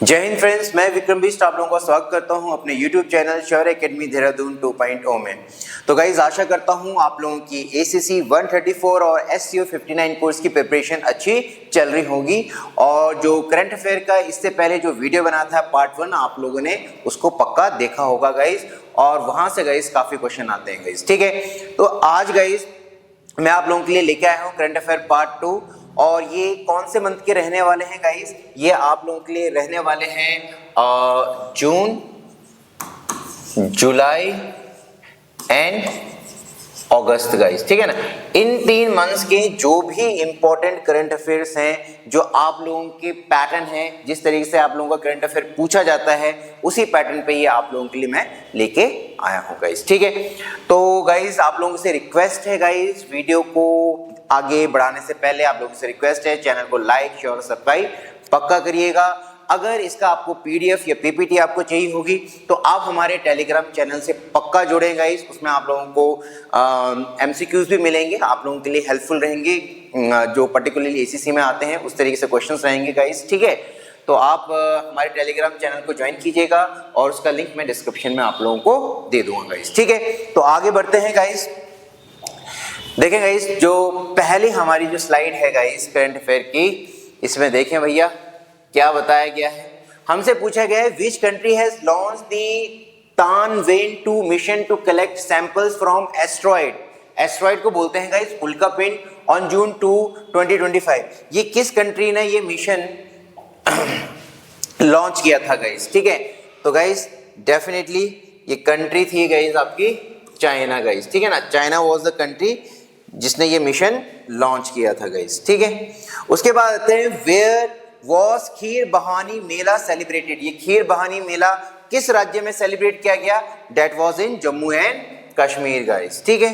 जय हिंद फ्रेंड्स, मैं विक्रम बिष्ट आप लोगों का स्वागत करता हूं अपने YouTube चैनल शौर्य एकेडमी देहरादून 2.0 में। तो गाइज आशा करता हूं आप लोगों की ACC 134 और SCO 59 कोर्स की प्रिपरेशन अच्छी चल रही होगी। और जो करंट अफेयर का इससे पहले जो वीडियो बना था पार्ट 1, आप लोगों ने उसको पक्का देखा होगा गाइज, और वहां से गाइज काफी क्वेश्चन आते हैं गाइज। ठीक है, तो आज गाइज मैं आप लोगों के लिए लेके आया हूँ करंट अफेयर पार्ट 2। और ये कौन से मंथ के रहने वाले हैं गाइस? ये आप लोगों के लिए रहने वाले हैं जून, जुलाई एंड अगस्त गाइस। ठीक है ना, इन 3 मंथ्स के जो भी इंपॉर्टेंट करंट अफेयर्स हैं, जो आप लोगों के पैटर्न है, जिस तरीके से आप लोगों का करंट अफेयर पूछा जाता है उसी पैटर्न पे ये आप लोगों के लिए मैं लेके आया हूँ गाइस। ठीक है, तो गाइस आप लोगों से रिक्वेस्ट है गाइस, वीडियो को आगे बढ़ाने से पहले आप लोगों से रिक्वेस्ट है चैनल को लाइक शेयर और सब्सक्राइब पक्का करिएगा। अगर इसका आपको PDF या PPT आपको चाहिए होगी तो आप हमारे टेलीग्राम चैनल से पक्का जुड़ें गाइस। उसमें आप लोगों को MCQs भी मिलेंगे, आप लोगों के लिए हेल्पफुल रहेंगे, जो पर्टिकुलरली ACC में आते हैं उस तरीके से क्वेश्चंस रहेंगे गाइस। ठीक है, तो आप हमारे टेलीग्राम चैनल को ज्वाइन कीजिएगा और उसका लिंक मैं डिस्क्रिप्शन में आप लोगों को दे दूंगा गाइस। ठीक है, तो आगे बढ़ते हैं गाइस। देखें गाइस, जो पहली हमारी जो स्लाइड है गाइस करंट अफेयर की, इसमें देखें भैया क्या बताया गया है। हमसे पूछा गया है which country has launch the Tianwen 2 mission to collect samples from asteroid. Asteroid को बोलते हैं गाइस उल्का पिंड, ऑन जून 2, 2025। ये किस कंट्री ने ये मिशन लॉन्च किया था गाइस? ठीक है, तो गाइस डेफिनेटली ये कंट्री थी गाइस आपकी चाइना गाइस। ठीक है ना, चाइना वाज द कंट्री जिसने ये मिशन लॉन्च किया था गाइस। ठीक है, उसके बाद आते हैं वेयर वॉज खीर बहानी मेला सेलिब्रेटेड। ये खीर बहानी मेला किस राज्य में सेलिब्रेट किया गया? Date was in Jammu and Kashmir guys. ठीक है,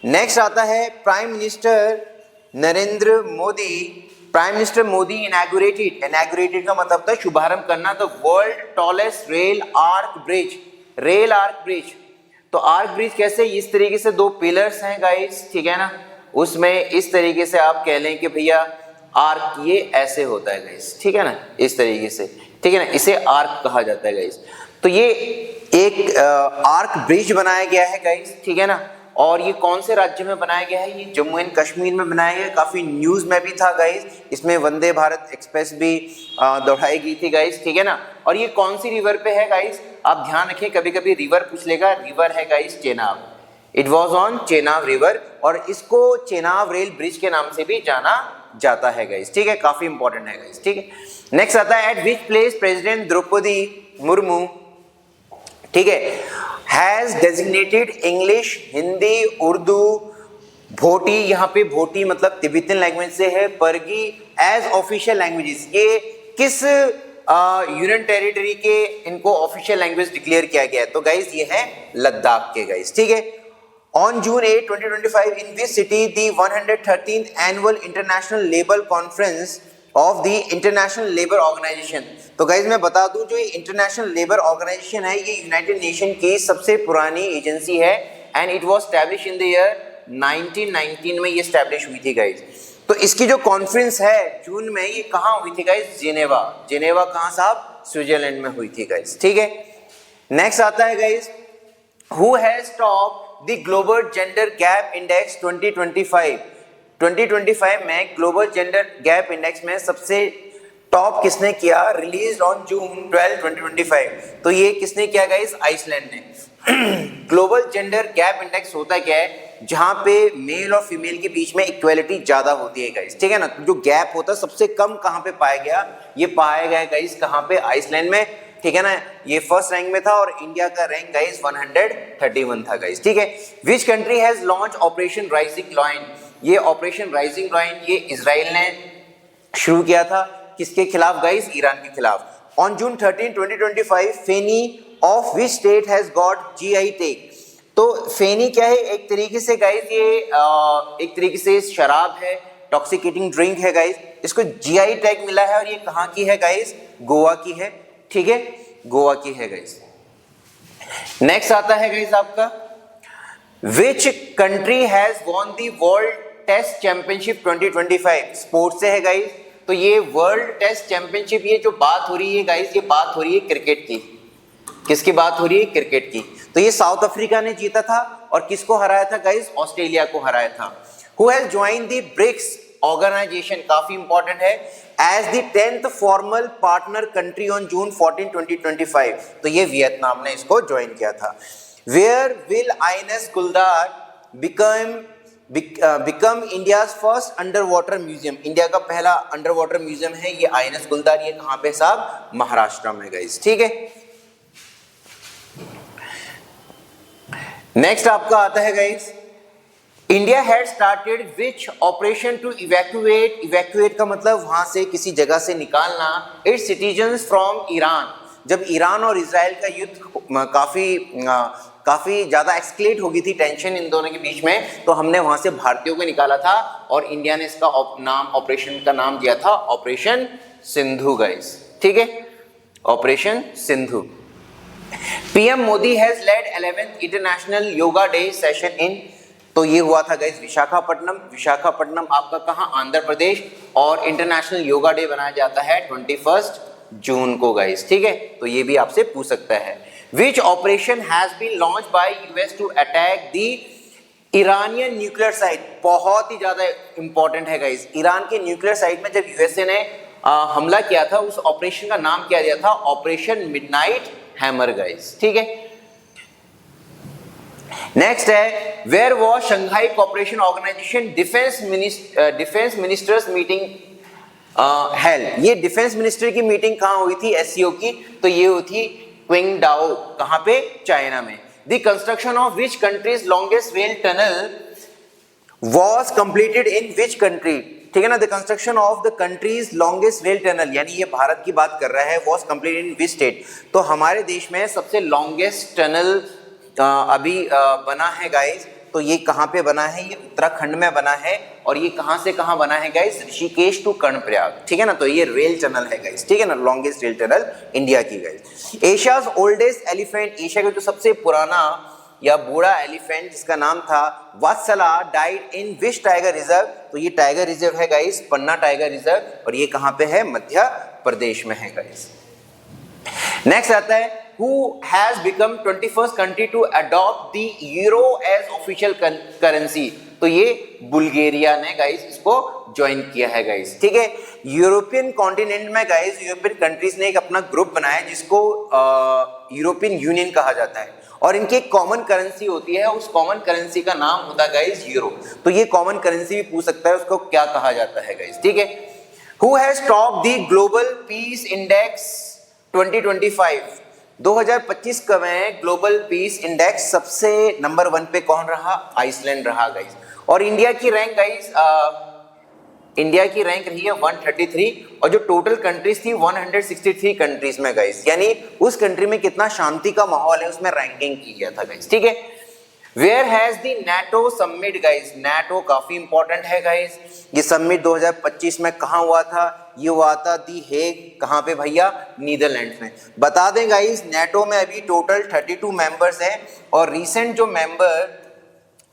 नेक्स्ट आता है prime minister Narendra Modi. Prime minister Modi inaugurated का मतलब था शुभारंभ करना, the world tallest rail arch bridge. Rail arch bridge, तो आर्क ब्रिज कैसे? इस तरीके से 2 पिलर्स हैं गाइस, ठीक है ना, उसमें इस तरीके से आप कह लें कि भैया आर्क ये ऐसे होता है गाइस। ठीक है ना, इस तरीके से, ठीक है ना, इसे आर्क कहा जाता है गाइस। तो ये एक आर्क ब्रिज बनाया गया है गाइस। ठीक है ना, और ये कौन से राज्य में बनाया गया है? ये जम्मू एंड कश्मीर में बनाया गया है। काफी न्यूज में भी था गाइस, इसमें वंदे भारत एक्सप्रेस भी दौड़ाई गई थी गाइस। ठीक है ना, और ये कौन सी रिवर पे है गाइस? आप ध्यान रखें, कभी कभी रिवर पूछ लेगा, रिवर है guys Chenab. It was on Chenab river, और इसको चेनाब रेल ब्रिज के नाम से भी जाना जाता है गाइस। ठीक है, काफी इंपॉर्टेंट है गाइस। ठीक है, नेक्स्ट आता है at which place president Droupadi Murmu, ठीक है, has designated English, Hindi, Urdu, Bhoti, यहाँ पे भोटी मतलब तिब्बतन लैंग्वेज से है, परगी एज ऑफिशियल लैंग्वेजेस। ये किस यूनियन टेरिटरी के इनको ऑफिशियल लैंग्वेज डिक्लेयर किया गया है? तो गाइस ये है लद्दाख के गाइस। ठीक है, on June 8, 2025 in which city the 113th annual international labour conference of the international labour organisation. तो गाइज मैं बता दूं, जो ये इंटरनेशनल लेबर ऑर्गेनाइजेशन है ये यूनाइटेड नेशन की सबसे पुरानी एजेंसी है, and it was establish in the year 1919 में ये एस्टैब्लिश हुई थी गाइज। तो इसकी जो कॉन्फ्रेंस है जून में, ये कहाँ हुई थी गाइज? जिनेवा। जिनेवा कहाँ साहब? स्विट्जरलैंड में हुई थी गाइज। ठीक है, नेक्स्ट आता है guys, who has top the global gender gap index 2025। 2025 में ग्लोबल जेंडर गैप इंडेक्स में सबसे टॉप किसने किया? Release on June 12, 2025। तो ये किसने किया गाइस? आइसलैंड ने। ग्लोबल जेंडर गैप इंडेक्स होता क्या है? जहां पे मेल और फीमेल के बीच में इक्वलिटी ज्यादा होती है गाइस। ठीक है ना, जो गैप होता है सबसे कम कहां पे पाया गया? ये पाया गया गाइस कहां पे? आइसलैंड में। ठीक है ना, ये फर्स्ट रैंक में था, और इंडिया का रैंक गाइस 131 था गाइस। ठीक है, which country has launch operation rising lion. ये ऑपरेशन राइजिंग लॉयन ये इजराइल ने शुरू किया था। किसके खिलाफ गाइस? ईरान के खिलाफ। On June 13, 2025 feni of which state has got GI tag. तो फेनी क्या है? एक तरीके से गाइस ये एक तरीके से शराब है, टॉक्सिकेटिंग ड्रिंक है गाइस, इसको GI टैग मिला है, और ये कहाँ की है गाइस? गोवा की है। ठीक है, गोवा की है गाइस। नेक्स्ट आता है गाइस आपका, which country has won the world test championship 2025। Sports से है गाइस, तो ये वर्ल्ड टेस्ट चैंपियनशिप, ये जो बात हो रही है गाइस, ये बात हो रही है क्रिकेट की। किसकी बात हो रही है? क्रिकेट की। तो ये साउथ अफ्रीका ने जीता था और किसको हराया था गाइस? ऑस्ट्रेलिया को हराया था। Who has joined the BRICS organisation, काफी इंपॉर्टेंट है, as the 10th formal partner country on June 14, 2025। तो ये वियतनाम ने इसको ज्वाइन किया था। वेयर विल आईएनएस गुलदार become India's first under water museum, India का पहला अंडर वाटर म्यूजियम है ये आईएनएस गुलदार। ये कहां पे साहब? महाराष्ट्र में गाइस, ठीक है। नेक्स्ट आपका आता है guys, India had started which operation to evacuate, evacuate का मतलब वहां से किसी जगह से निकालना, इट्स सिटीजन्स फ्रॉम ईरान। जब ईरान और इजराइल का युद्ध काफी ज्यादा एक्सक्लेट हो गई थी, टेंशन इन दोनों के बीच में, तो हमने वहां से भारतीयों को निकाला था और इंडिया ने इसका ऑपरेशन का नाम दिया था ऑपरेशन सिंधु गाइस, ठीक है, operation Sindhu. PM Modi has lead 11th international yoga day session in, तो ये हुआ था गाइस विशाखापट्टनम। विशाखापट्टनम आपका कहां? आंध्र प्रदेश। और इंटरनेशनल योगा डे बनाया जाता है 21 जून को गाइस, ठीक है। तो ये भी आपसे पूछ सकता है। Which operation has been launch by US to attack the Iranian nuclear site, बहुत ही ज्यादा इंपॉर्टेंट है गाइस। ईरान के न्यूक्लियर साइट में जब यूएसए ने हमला किया था, उस ऑपरेशन का नाम क्या दिया था? ऑपरेशन मिडनाइट हैमर गाइस, ठीक है। नेक्स्ट है, where was Shanghai cooperation organisation defence ministers meeting held. ये डिफेंस मिनिस्टर की मीटिंग कहां हुई थी? एससीओ की। तो ये हुई थी क्विंगडाओ, कहां पे? चाइना में। The construction of which countries longest rail tunnel was completed in which country, ठीक है ना। The construction of the countries longest rail tunnel, यानी ये भारत की बात कर रहा है, was completed in which state. तो हमारे देश में सबसे लॉन्गेस्ट टनल अभी बना है गाइस, तो ये कहां पे बना है? ये उत्तराखंड में बना है। और ये कहां से कहां बना है गाइस? ऋषिकेश टू कर्णप्रयाग, ठीक है ना। तो ये रेल टनल है गाइस, ठीक है ना, लॉन्गेस्ट रेल टनल इंडिया की guys. Asia's oldest elephant, Asia का जो सबसे पुराना या बूढ़ा एलिफेंट जिसका नाम था Vatsala, died in which tiger reserve. तो ये टाइगर रिजर्व है गाइस, पन्ना टाइगर रिजर्व, और ये कहां पे है? मध्य प्रदेश में है गाइस। नेक्स्ट आता है, who has become 21st country to adopt the euro as official currency। तो ये बुल्गारिया ने गाइस इसको ज्वाइन किया है गाइस, ठीक है। यूरोपियन कॉन्टिनेंट में गाइस, यूरोपियन कंट्रीज ने एक अपना ग्रुप बनाया जिसको यूरोपियन यूनियन कहा जाता है, और इनकी एक कॉमन करेंसी होती है, उस कॉमन करेंसी का नाम होता है गाइस यूरो। तो ये कॉमन करेंसी भी पूछ सकता है, उसको क्या कहा जाता है गाइस, ठीक है। Who has topped the global peace index 2025? 2025 का में ग्लोबल पीस इंडेक्स सबसे नंबर 1 पे कौन रहा? आइसलैंड रहा गाइस। और इंडिया की रैंक गाइस, इंडिया की रैंक रही है 133, और जो टोटल कंट्रीज थी 163 कंट्रीज में गाइस, यानी उस कंट्री में कितना शांति का माहौल है उसमें रैंकिंग की गया था गाइस, ठीक है। Where has the NATO summit guys, NATO काफी इंपॉर्टेंट है गाइस। ये समिट 2025 में कहां हुआ था? ये हुआ था दी हेग, कहां पे भैया? नीदरलैंड्स में। बता दें गाइस, नाटो में अभी टोटल 32 मेंबर्स हैं, और रिसेंट जो मेंबर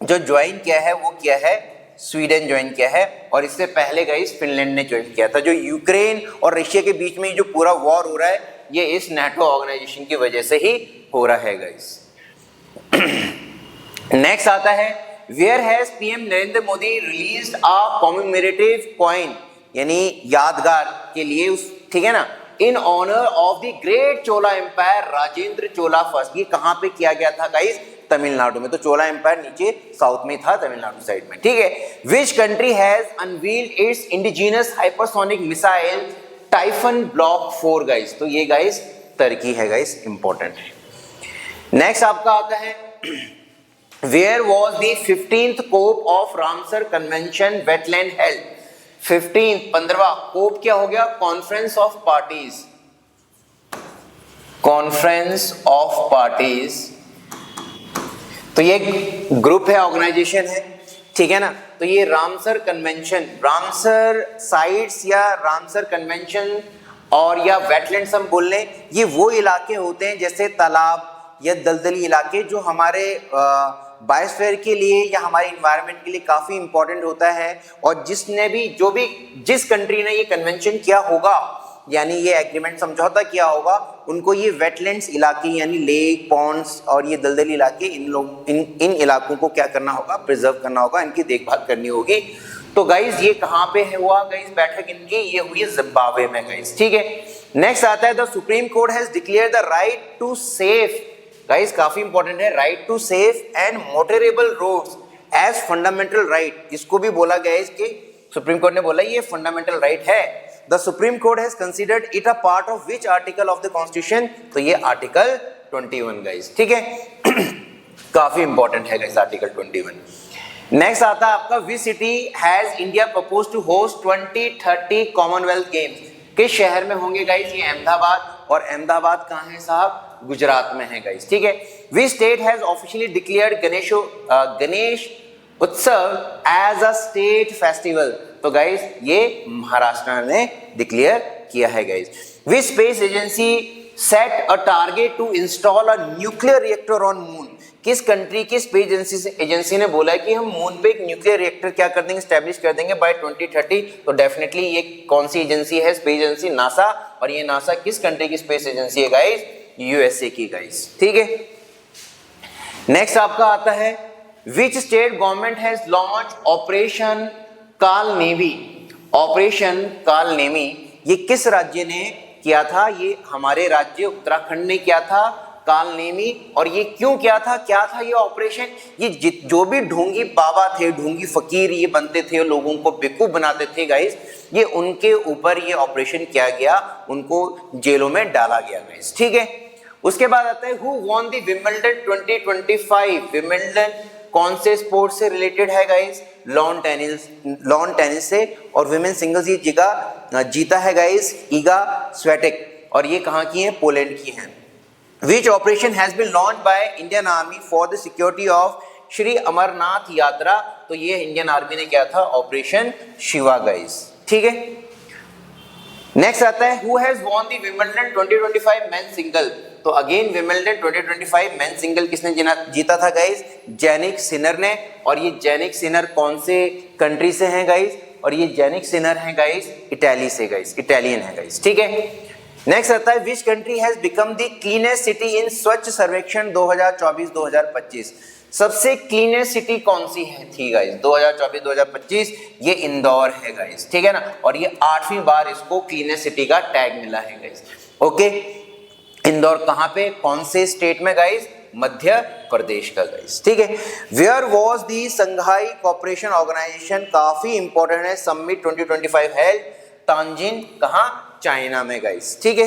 जो ज्वाइन किया है वो किया है स्वीडन ज्वाइन किया है, और इससे पहले गाइस फिनलैंड ने ज्वाइन किया था। जो यूक्रेन और रशिया के बीच में जो पूरा वॉर हो रहा है, ये इस नाटो ऑर्गेनाइजेशन की वजह से ही हो रहा है गाइस। नेक्स्ट आता है, where has PM Narendra Modi released a commemorative coin, यानी यादगार के लिए उस, ठीक है ना, in honour of the great Chola empire Rajendra Chola first. ये कहां पे किया गया था गाइस? तमिलनाडु में। तो चोला एम्पायर नीचे साउथ में था, तमिलनाडु साइड में, ठीक है। Which country has unveiled its indigenous hypersonic missile Typhon block 4 guys? तो ये गाइस तुर्की है गाइस, इंपॉर्टेंट है। नेक्स्ट आपका आता है, where was the 15th COP of Ramsar convention wetland held? 15वां कोप क्या हो गया? Conference of parties, conference of parties. तो ये ग्रुप है, ऑर्गेनाइजेशन है, ठीक है ना। तो ये रामसर कन्वेंशन, रामसर साइट्स या रामसर कन्वेंशन और या वेटलैंड्स हम बोल लें, ये वो इलाके होते हैं जैसे तालाब या दलदली इलाके जो हमारे बायोस्फीयर के लिए या हमारे इन्वायरमेंट के लिए काफी इंपॉर्टेंट होता है। और जिस कंट्री ने ये कन्वेंशन किया होगा, यानी ये एग्रीमेंट समझौता किया होगा, उनको ये वेटलैंड्स इलाके यानी लेक, पॉन्ड्स और ये दलदली इलाके, इन इलाकों को क्या करना होगा, प्रिजर्व करना होगा, इनकी देखभाल करनी होगी। तो गाइज ये कहाँ पे हुआ गाइज बैठक इनकी, ये हुई जिम्बाब्वे में गाइज, ठीक है। नेक्स्ट आता है the supreme court has declare the right to safe, guys काफी इंपॉर्टेंट है, right to safe and motorable roads as fundamental right. इसको भी बोला गया है कि सुप्रीम कोर्ट ने बोला ये फंडामेंटल राइट है। The supreme court has considered it a part of which article of the constitution, तो ये आर्टिकल 21 गाइज, ठीक है। काफी इंपॉर्टेंट है गाइज आर्टिकल 21। नेक्स्ट आता है आपका which city has India propose to host 2030 commonwealth games, किस शहर में होंगे गाइज, ये अहमदाबाद, और अहमदाबाद कहाँ है साहब, गुजरात में है गाइज, ठीक है। Which state has officially declared Ganesh Utsav as a state festival, तो गाइज ये महाराष्ट्र ने डिक्लेयर किया है guys. Which space agency set a target to install a nuclear reactor on moon, किस कंट्री की स्पेस एजेंसी ने बोला है कि हम मून पे एक न्यूक्लियर रिएक्टर क्या कर देंगे, स्टैब्लिश कर देंगे बाय 2030। तो डेफिनेटली ये कौन सी एजेंसी है, स्पेस एजेंसी नासा, और ये नासा किस कंट्री की स्पेस एजेंसी है गाइज, यूएसए की गाइज, ठीक है। नेक्स्ट आपका आता है which state government has launch operation काल नेवी, ऑपरेशन काल नेमी, ये किस राज्य ने किया था, ये हमारे राज्य उत्तराखंड ने किया था काल नेमी। और ये क्यों किया था, क्या था ये ऑपरेशन, ये जो भी ढोंगी बाबा थे, ढोंगी फकीर ये बनते थे, लोगों को बेवकूफ बनाते थे गाइस, ये उनके ऊपर ये ऑपरेशन किया गया, उनको जेलों में डाला गया गाइस, ठीक है। उसके बाद आता है who won the Wimbledon 2025, Wimbledon कौन से स्पोर्ट से रिलेटेड है गाइस, लॉन टेनिस से, और विमेन सिंगल्स ये जीता है गाइस ईगा स्वेटेक, और ये कहाँ की है, पोलैंड की है। Which operation has been launched by Indian Army for the security of Shri Amarnath यात्रा, तो ये इंडियन आर्मी ने किया था ऑपरेशन शिवा गाइस, ठीक है। नेक्स्ट आता है who has won the Wimbledon 2025 men's single, तो अगेन विंबलडन 2025 मेन सिंगल किसने जीता था गाइस, जैनिक सिनर ने, और ये जैनिक सिनर कौन से कंट्री से हैं गाइस, और ये जैनिक सिनर हैं गाइस इटली से गाइस, इटालियन है गाइस, ठीक है। नेक्स्ट आता है which country has become the cleanest city in स्वच्छ सर्वेक्षण 2024-2025, सबसे क्लीनेस्ट सिटी कौन सी है थी गाइस 2024-2025, ये इंदौर है गाइस, ठीक है ना, और ये 8वीं बार इसको क्लीनेस्ट सिटी का टैग मिला है गाइस, ओके। इंदौर कहाँ पे, कौन से स्टेट में गाइस, मध्य प्रदेश का गाइस, ठीक है। Where was the Shanghai cooperation organisation, काफी इंपॉर्टेंट है, समिट 2025 हेल्ड तांजिन, कहाँ, चाइना में गाइस, ठीक है।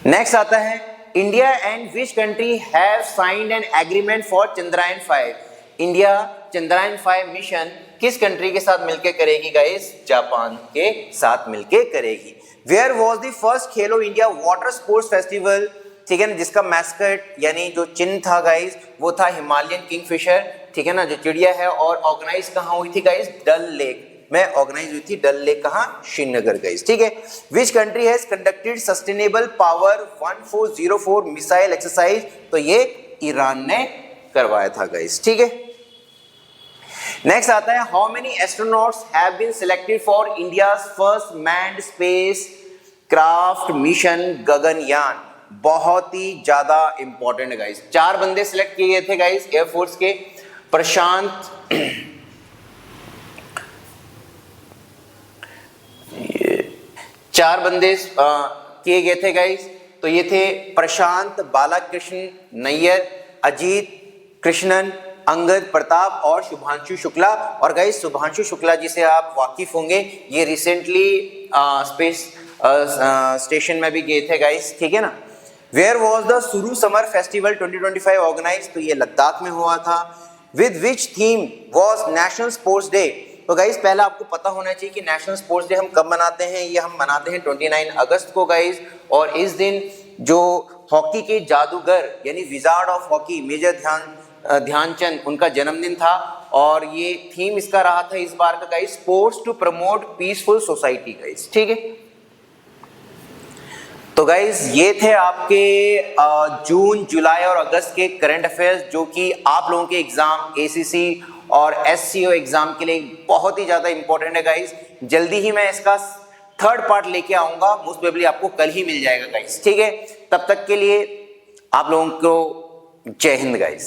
नेक्स्ट आता है India and which country have signed an agreement for Chandrayaan 5, India Chandrayaan 5 mission किस कंट्री के साथ मिलकर करेगी गाइस, जापान के साथ मिलकर करेगी। Where was the first Khelo India water sports festival, ठीक है ना, जिसका मैस्कट यानी जो चिन्ह था गाइस वो था हिमालयन किंगफिशर, ठीक है ना, जो चिड़िया है, और ऑर्गेनाइज कहाँ हुई थी गाइस, डल लेक में ऑर्गेनाइज हुई थी, डल लेक कहाँ, श्रीनगर गाइस, ठीक है। Which country has conducted sustainable power 1404 missile exercise, तो ये ईरान ने करवाया था गाइस, ठीक है। नेक्स्ट आता है how many astronauts have been selected for India's first manned space craft mission Gaganyaan, बहुत ही ज्यादा इंपॉर्टेंट है गाइस, 4 बंदे सिलेक्ट किए गए थे गाइस एयरफोर्स के, प्रशांत चार बंदे किए गए थे गाइस, तो ये थे प्रशांत, बालाकृष्ण नैयर, अजीत कृष्णन, अंगद प्रताप और शुभांशु शुक्ला। और गाइस शुभांशु शुक्ला जी से आप वाकिफ होंगे, ये रिसेंटली स्पेस स्टेशन में भी गए थे गाइस, ठीक है ना। वेयर वॉज द सुरू समर फेस्टिवल 2025 ऑर्गेनाइज, तो ये लद्दाख में हुआ था। With which theme was national sports day, तो गाइस पहला आपको पता होना चाहिए कि नेशनल स्पोर्ट्स डे हम कब मनाते हैं, ये हम मनाते हैं 29 अगस्त को गाइस, और इस दिन जो हॉकी के जादूगर यानी wizard of hockey major Dhyan Chand उनका जन्मदिन था, और ये थीम इसका रहा था इस बार का guys sports to promote peaceful society guys, ठीक है। तो गाइज ये थे आपके जून, जुलाई और अगस्त के करंट अफेयर्स जो कि आप लोगों के एग्जाम एसीसी और एससीओ एग्जाम के लिए बहुत ही ज्यादा इंपॉर्टेंट है गाइज। जल्दी ही मैं इसका थर्ड पार्ट लेके आऊंगा, मोस्ट प्रोबेबली आपको कल ही मिल जाएगा गाइज, ठीक है। तब तक के लिए आप लोगों को जय हिंद गाइज।